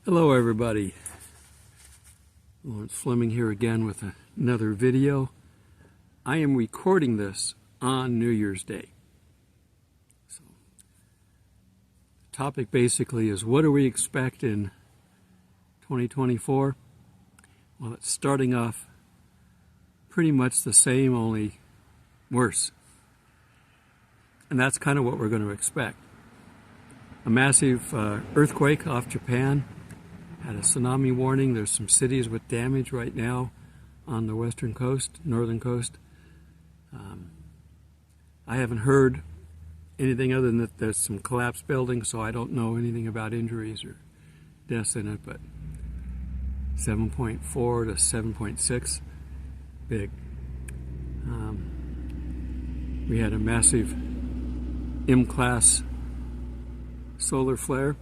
Hello everybody, Lawrence Fleming here again with another video. I am recording this on New Year's Day. So, the topic basically is, what do we expect in 2024? Well, it's starting off pretty much the same, only worse. And that's kind of what we're going to expect. A massive earthquake off Japan. Had a tsunami warning. There's some cities with damage right now on the western coast, northern coast. I haven't heard anything other than that there's some collapsed buildings, so I don't know anything about injuries or deaths in it, but 7.4 to 7.6, big. We had a massive M-class solar flare,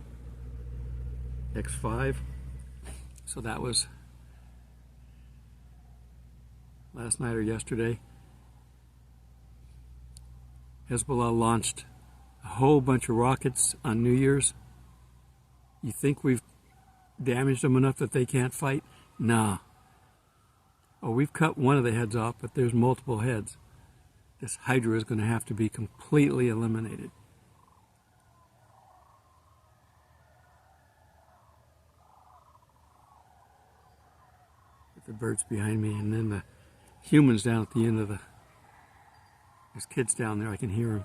X5. So that was last night or yesterday. Hezbollah launched a whole bunch of rockets on New Year's. You think we've damaged them enough that they can't fight? Nah. Oh, we've cut one of the heads off, but there's multiple heads. This Hydra is going to have to be completely eliminated. The birds behind me, and then the humans down at the end of there's kids down there. I can hear them.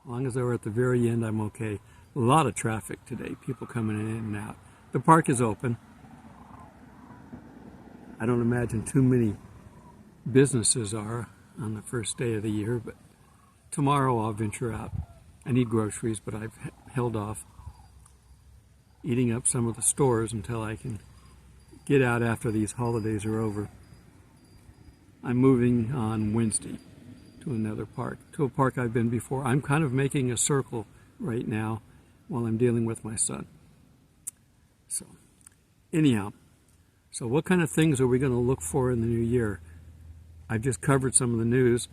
As long as they were at the very end, I'm okay. A lot of traffic today, people coming in and out. The park is open. I don't imagine too many businesses are on the first day of the year, but tomorrow I'll venture out. I need groceries, but I've held off eating up some of the stores until I can get out after these holidays are over. I'm moving on Wednesday to another park, to a park I've been before. I'm kind of making a circle right now while I'm dealing with my son. So, anyhow, so what kind of things are we going to look for in the new year? I've just covered some of the news.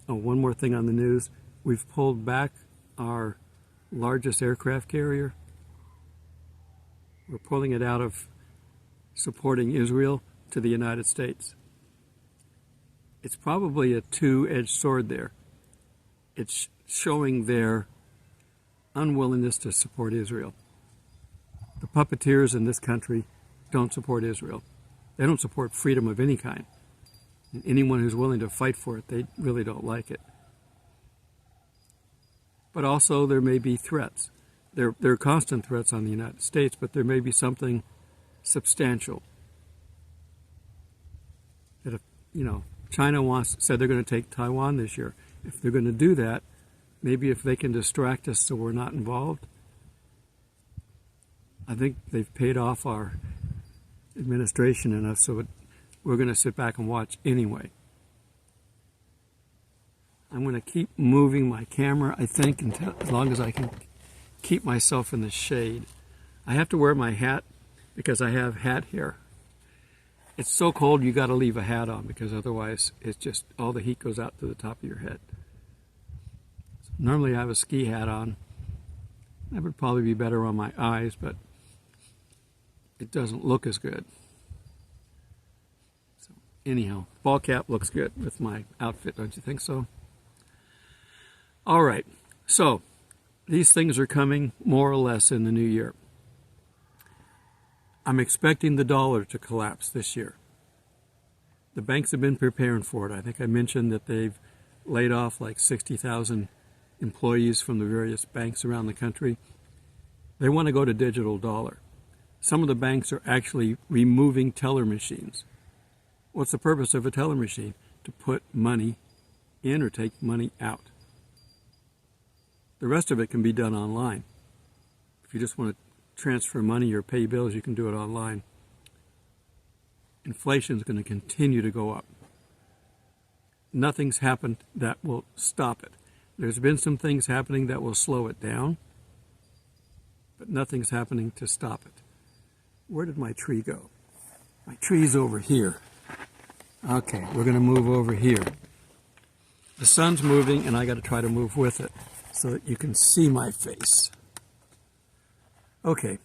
Oh, one more thing on the news. We've pulled back our largest aircraft carrier. We're pulling it out of supporting Israel to the United States. It's probably a two-edged sword there. It's showing their unwillingness to support Israel. The puppeteers in this country don't support Israel. They don't support freedom of any kind. And anyone who's willing to fight for it, they really don't like it. But also there may be threats. There are constant threats on the United States, but there may be something substantial. That if, China said they're going to take Taiwan this year. If they're going to do that, maybe if they can distract us so we're not involved, I think they've paid off our administration enough so we're going to sit back and watch anyway. I'm going to keep moving my camera, I think, until, as long as I can keep myself in the shade. I have to wear my hat because I have hat hair. It's so cold you got to leave a hat on, because otherwise it's just all the heat goes out to the top of your head. So normally I have a ski hat on. That would probably be better on my eyes, but it doesn't look as good. So anyhow, ball cap looks good with my outfit, don't you think so? All right, so these things are coming more or less in the new year. I'm expecting the dollar to collapse this year. The banks have been preparing for it. I think I mentioned that they've laid off like 60,000 employees from the various banks around the country. They want to go to digital dollar. Some of the banks are actually removing teller machines. What's the purpose of a teller machine? To put money in or take money out. The rest of it can be done online. If you just want to transfer money or pay bills, you can do it online. Inflation is going to continue to go up. Nothing's happened that will stop it. There's been some things happening that will slow it down, but nothing's happening to stop it. Where did my tree go? My tree's over here. Okay, we're going to move over here. The sun's moving, and I got to try to move with it so that you can see my face. Okay,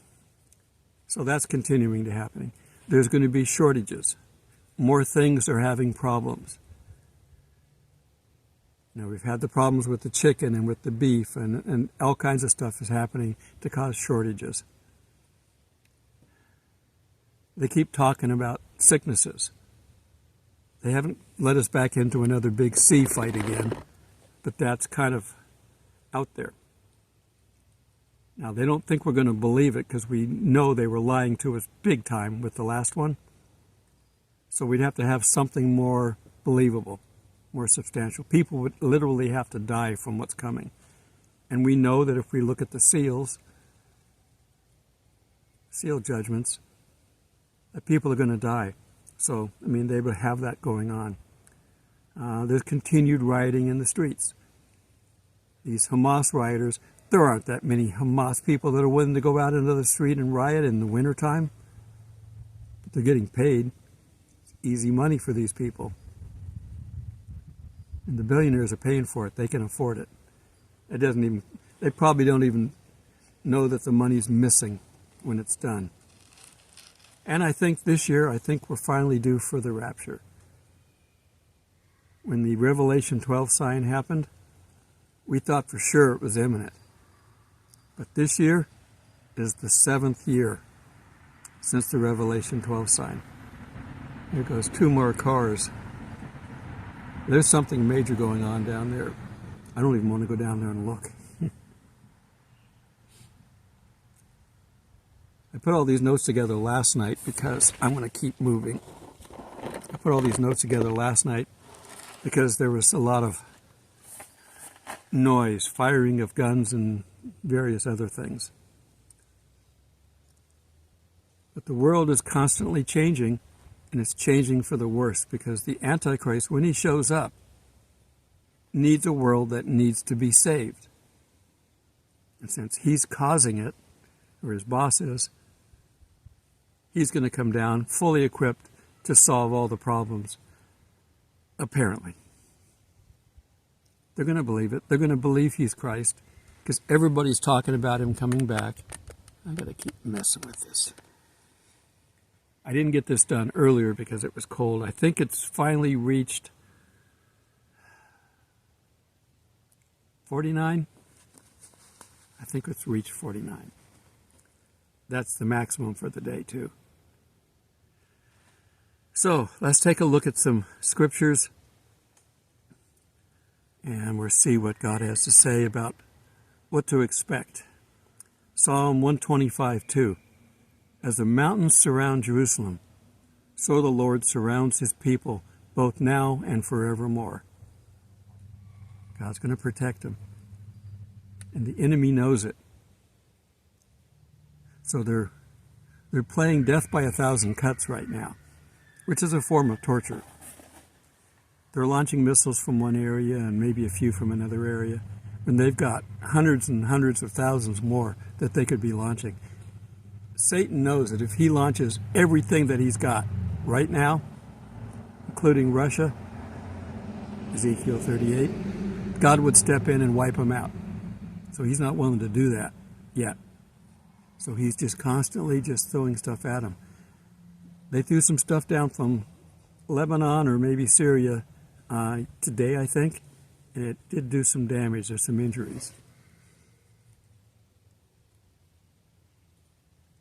So that's continuing to happen. There's going to be shortages. More things are having problems. We've had the problems with the chicken and with the beef, and all kinds of stuff is happening to cause shortages. They keep talking about sicknesses. They haven't let us back into another big sea fight again, but that's kind of out there. Now, they don't think we're going to believe it because we know they were lying to us big time with the last one. So we'd have to have something more believable, more substantial. People would literally have to die from what's coming. And we know that if we look at the seal judgments, that people are going to die. So, they would have that going on. There's continued rioting in the streets. These Hamas rioters, there aren't that many Hamas people that are willing to go out into the street and riot in the wintertime. But they're getting paid. It's easy money for these people. And the billionaires are paying for it. They can afford it. They probably don't even know that the money's missing when it's done. And I think this year, we're finally due for the rapture. When the Revelation 12 sign happened, we thought for sure it was imminent. But this year is the 7th year since the Revelation 12 sign. Here goes 2 more cars. There's something major going on down there. I don't even want to go down there and look. I put all these notes together last night because I'm going to keep moving. I put all these notes together last night because there was a lot of noise, firing of guns and various other things. But the world is constantly changing, and it's changing for the worse because the Antichrist, when he shows up, needs a world that needs to be saved. And since he's causing it, or his boss is, he's going to come down fully equipped to solve all the problems, apparently. They're going to believe it. They're going to believe he's Christ because everybody's talking about him coming back. I've got to keep messing with this. I didn't get this done earlier because it was cold. I think it's finally reached 49. I think it's reached 49. That's the maximum for the day, too. So, let's take a look at some scriptures and we'll see what God has to say about what to expect. Psalm 125:2. As the mountains surround Jerusalem, so the Lord surrounds his people, both now and forevermore. God's going to protect them. And the enemy knows it. So they're playing death by 1,000 cuts right now, which is a form of torture. They're launching missiles from one area and maybe a few from another area, and they've got hundreds and hundreds of thousands more that they could be launching. Satan knows that if he launches everything that he's got right now, including Russia, Ezekiel 38, God would step in and wipe them out. So he's not willing to do that yet. So he's just constantly just throwing stuff at him. They threw some stuff down from Lebanon or maybe Syria today, I think. And it did do some damage. There's some injuries.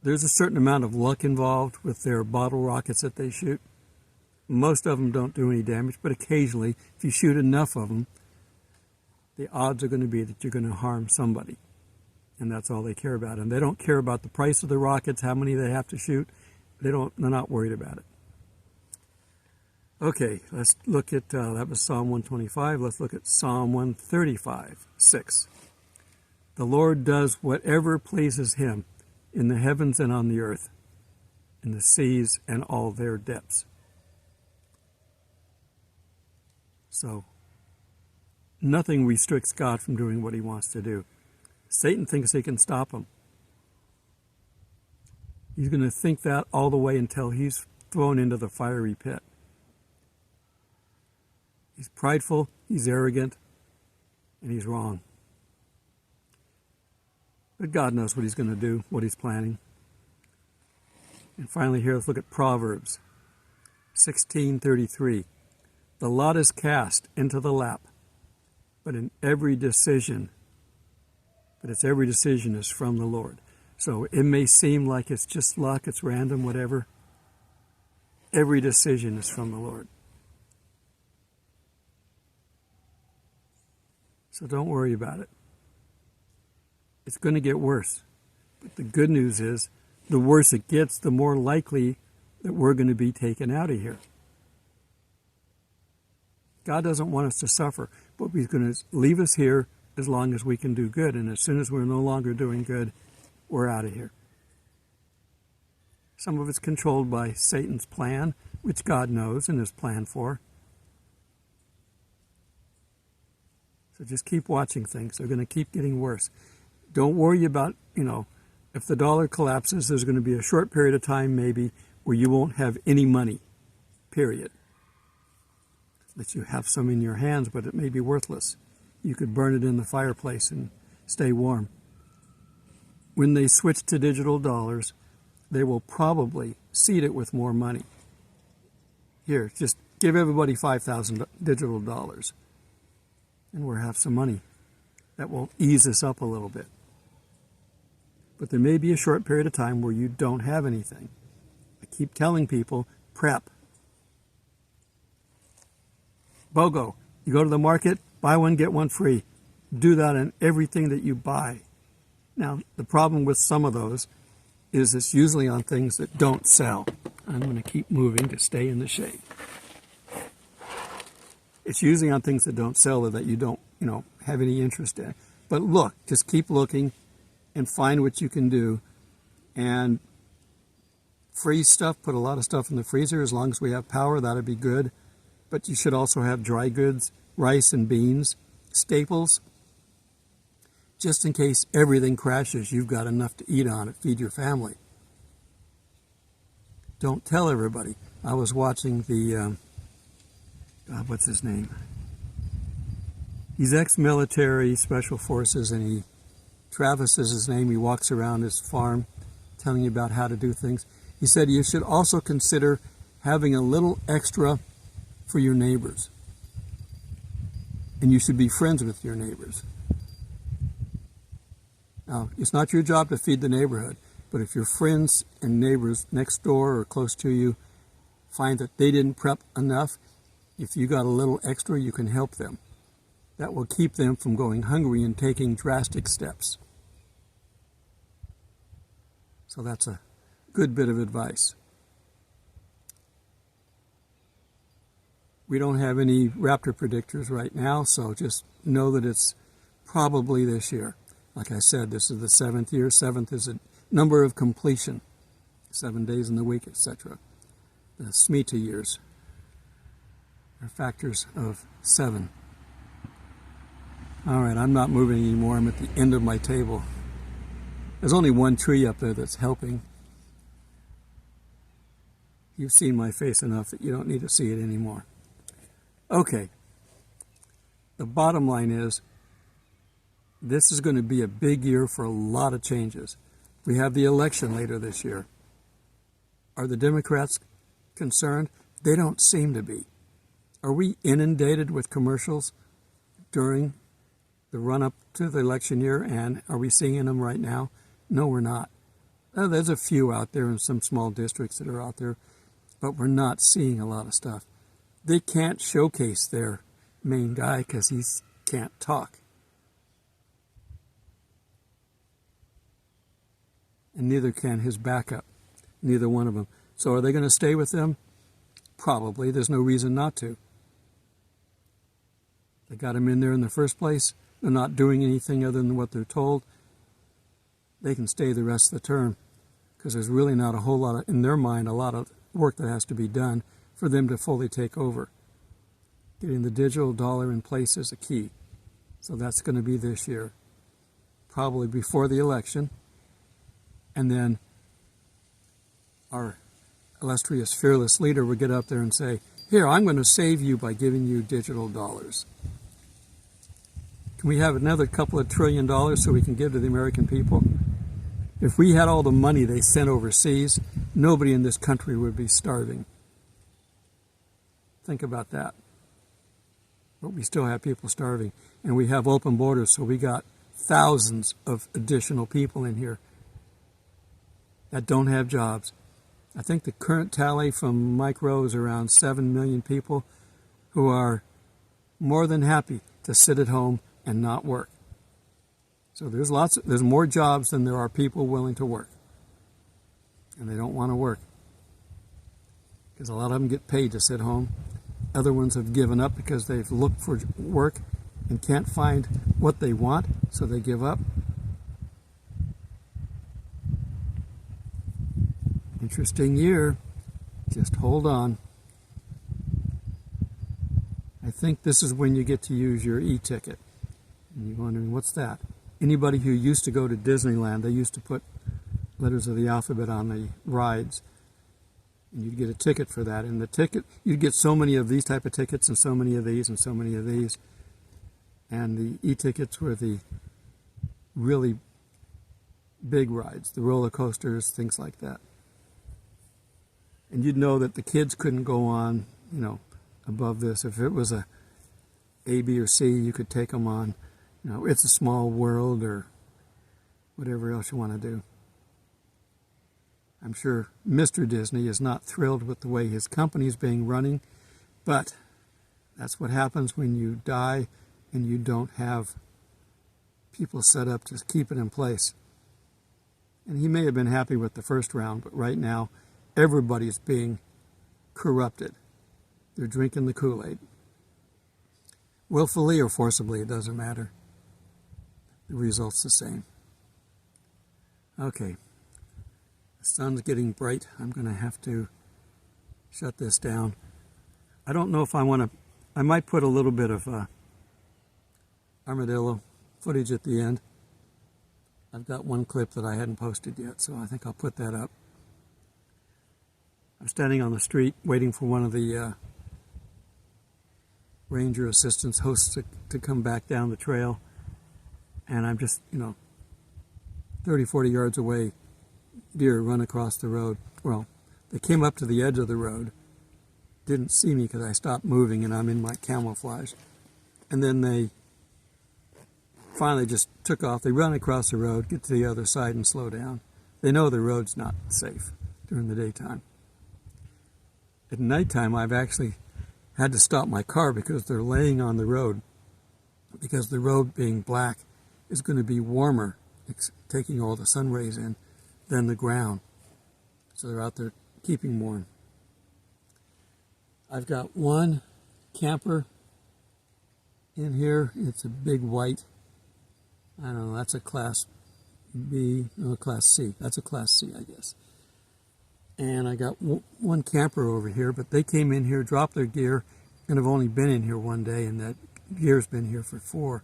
There's a certain amount of luck involved with their bottle rockets that they shoot. Most of them don't do any damage, but occasionally, if you shoot enough of them, the odds are going to be that you're going to harm somebody. And that's all they care about. And they don't care about the price of the rockets, how many they have to shoot. They're not worried about it. Okay, let's look at, that was Psalm 125. Let's look at Psalm 135:6. The Lord does whatever pleases him in the heavens and on the earth, in the seas and all their depths. So, nothing restricts God from doing what he wants to do. Satan thinks he can stop him. He's going to think that all the way until he's thrown into the fiery pit. He's prideful, he's arrogant, and he's wrong. But God knows what he's going to do, what he's planning. And finally here, let's look at Proverbs 16:33. The lot is cast into the lap, but every decision is from the Lord. So it may seem like it's just luck, it's random, whatever. Every decision is from the Lord. So don't worry about it. It's going to get worse. But the good news is, the worse it gets, the more likely that we're going to be taken out of here. God doesn't want us to suffer, but He's going to leave us here as long as we can do good. And as soon as we're no longer doing good, we're out of here. Some of it's controlled by Satan's plan, which God knows and has planned for. So just keep watching things. They're going to keep getting worse. Don't worry about, if the dollar collapses, there's going to be a short period of time maybe where you won't have any money, period. That you have some in your hands, but it may be worthless. You could burn it in the fireplace and stay warm. When they switch to digital dollars, they will probably seed it with more money. Here, just give everybody 5,000 digital dollars, and we'll have some money. That will ease us up a little bit. But there may be a short period of time where you don't have anything. I keep telling people, prep. BOGO. You go to the market, buy one, get one free. Do that on everything that you buy. Now, the problem with some of those is it's usually on things that don't sell. I'm going to keep moving to stay in the shade. It's usually on things that don't sell or that you don't, have any interest in. But look, just keep looking and find what you can do. And freeze stuff, put a lot of stuff in the freezer. As long as we have power, that'd be good. But you should also have dry goods, rice and beans, staples. Just in case everything crashes, you've got enough to eat on it, feed your family. Don't tell everybody. I was watching the, what's his name? He's ex-military, special forces, and Travis is his name. He walks around his farm telling you about how to do things. He said you should also consider having a little extra for your neighbors. And you should be friends with your neighbors. Now, it's not your job to feed the neighborhood, but if your friends and neighbors next door or close to you find that they didn't prep enough, if you got a little extra, you can help them. That will keep them from going hungry and taking drastic steps. So that's a good bit of advice. We don't have any Rapture predictors right now, so just know that it's probably this year. Like I said, this is the 7th year. 7th is a number of completion, 7 days in the week, etc. The Shemitah years are factors of 7. All right, I'm not moving anymore. I'm at the end of my table. There's only one tree up there that's helping. You've seen my face enough that you don't need to see it anymore. Okay. The bottom line is, this is going to be a big year for a lot of changes. We have the election later this year. Are the Democrats concerned? They don't seem to be. Are we inundated with commercials during the run-up to the election year, and are we seeing them right now? No, we're not. There's a few out there in some small districts that are out there, but we're not seeing a lot of stuff. They can't showcase their main guy because he can't talk. And neither can his backup, neither one of them. So are they going to stay with them? Probably. There's no reason not to. They got him in there in the first place. They're not doing anything other than what they're told. They can stay the rest of the term because there's really not a whole lot of, in their mind, a lot of work that has to be done for them to fully take over. Getting the digital dollar in place is a key. So that's going to be this year, probably before the election. And then our illustrious, fearless leader would get up there and say, here, I'm going to save you by giving you digital dollars. Can we have another couple of $1 trillion so we can give to the American people? If we had all the money they sent overseas, nobody in this country would be starving. Think about that. But we still have people starving. And we have open borders, so we got thousands of additional people in here that don't have jobs. I think the current tally from Mike Rowe is around 7 million people who are more than happy to sit at home and not work. So there's more jobs than there are people willing to work. And they don't want to work. Because a lot of them get paid to sit home. Other ones have given up because they've looked for work and can't find what they want, so they give up. Interesting year. Just hold on. I think this is when you get to use your e-ticket. And you're wondering, what's that? Anybody who used to go to Disneyland, they used to put letters of the alphabet on the rides. And you'd get a ticket for that. And the ticket, you'd get so many of these type of tickets and so many of these and so many of these. And the e-tickets were the really big rides, the roller coasters, things like that. And you'd know that the kids couldn't go on, above this. If it was a B, or C, you could take them on, It's a Small World or whatever else you want to do. I'm sure Mr. Disney is not thrilled with the way his company's being running, but that's what happens when you die and you don't have people set up to keep it in place. And he may have been happy with the first round, but right now, everybody's being corrupted. They're drinking the Kool-Aid. Willfully or forcibly, it doesn't matter. The result's the same. Okay. The sun's getting bright. I'm going to have to shut this down. I don't know if I want to... I might put a little bit of armadillo footage at the end. I've got one clip that I hadn't posted yet, so I think I'll put that up. I'm standing on the street waiting for one of the ranger assistants, hosts to come back down the trail. And I'm just, 30, 40 yards away, deer run across the road. Well, they came up to the edge of the road, didn't see me because I stopped moving and I'm in my camouflage. And then they finally just took off. They run across the road, get to the other side and slow down. They know the road's not safe during the daytime. At nighttime, I've actually had to stop my car because they're laying on the road, because the road being black is going to be warmer, taking all the sun rays in, than the ground. So they're out there keeping warm. I've got one camper in here. It's a big white, I don't know, that's a Class B, no, Class C. That's a Class C, I guess. And I got one camper over here, but they came in here, dropped their gear, and have only been in here one day, and that gear's been here for 4.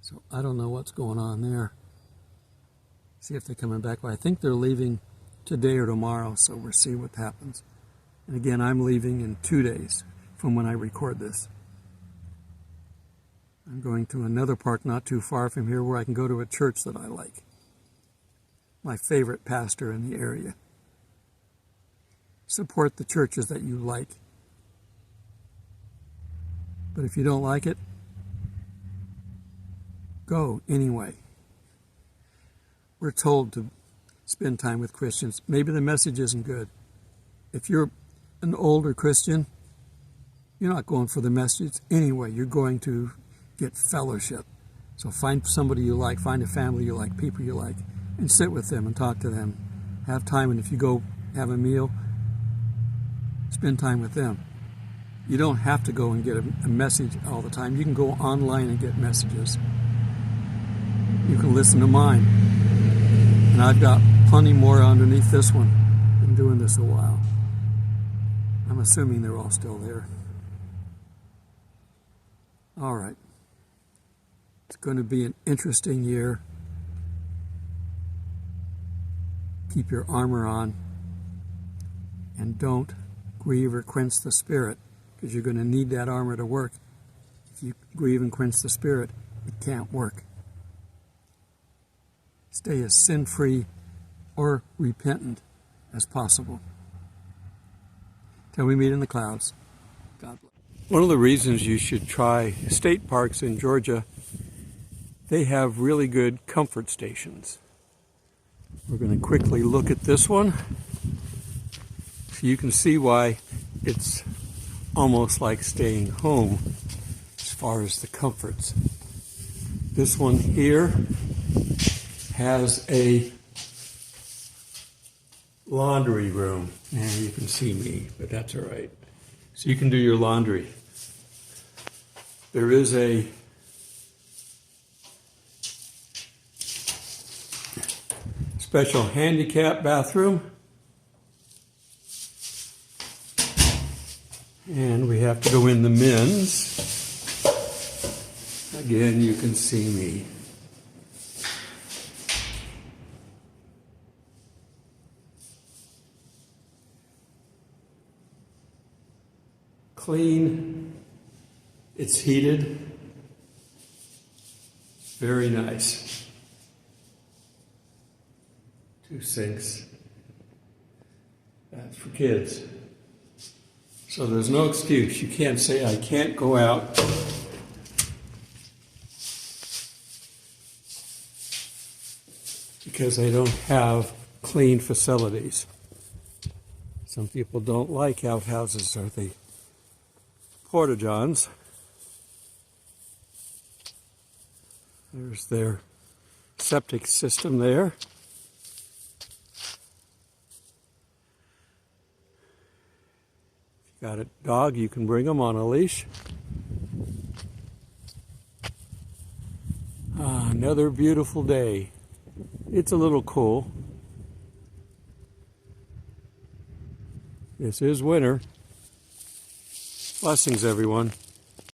So I don't know what's going on there. See if they're coming back. But I think they're leaving today or tomorrow, so we'll see what happens. And again, I'm leaving in 2 days from when I record this. I'm going to another park not too far from here where I can go to a church that I like. My favorite pastor in the area. Support the churches that you like. But if you don't like it, go anyway. We're told to spend time with Christians. Maybe the message isn't good. If you're an older Christian, you're not going for the message anyway. You're going to get fellowship. So find somebody you like, find a family you like, people you like, and sit with them and talk to them. Have time, and if you go have a meal, spend time with them. You don't have to go and get a message all the time. You can go online and get messages. You can listen to mine. And I've got plenty more underneath this one. Been doing this a while. I'm assuming they're all still there. All right. It's going to be an interesting year. Keep your armor on. And don't grieve or quench the Spirit, because you're going to need that armor to work. If you grieve and quench the Spirit, it can't work. Stay as sin-free or repentant as possible. Till we meet in the clouds, God bless. One of the reasons you should try state parks in Georgia, they have really good comfort stations. We're going to quickly look at this one so you can see why it's almost like staying home as far as the comforts. This one here has a laundry room. And you can see me, but that's all right. So you can do your laundry. There is a special handicap bathroom. And we have to go in the men's. Again, you can see me. Clean. It's heated. Very nice. 2 sinks. That's for kids. So there's no excuse. You can't say, I can't go out. Because they don't have clean facilities. Some people don't like outhouses or the porta-johns. There's their septic system there. If you got a dog, you can bring them on a leash. Another beautiful day. It's a little cool. This is winter. Blessings, everyone.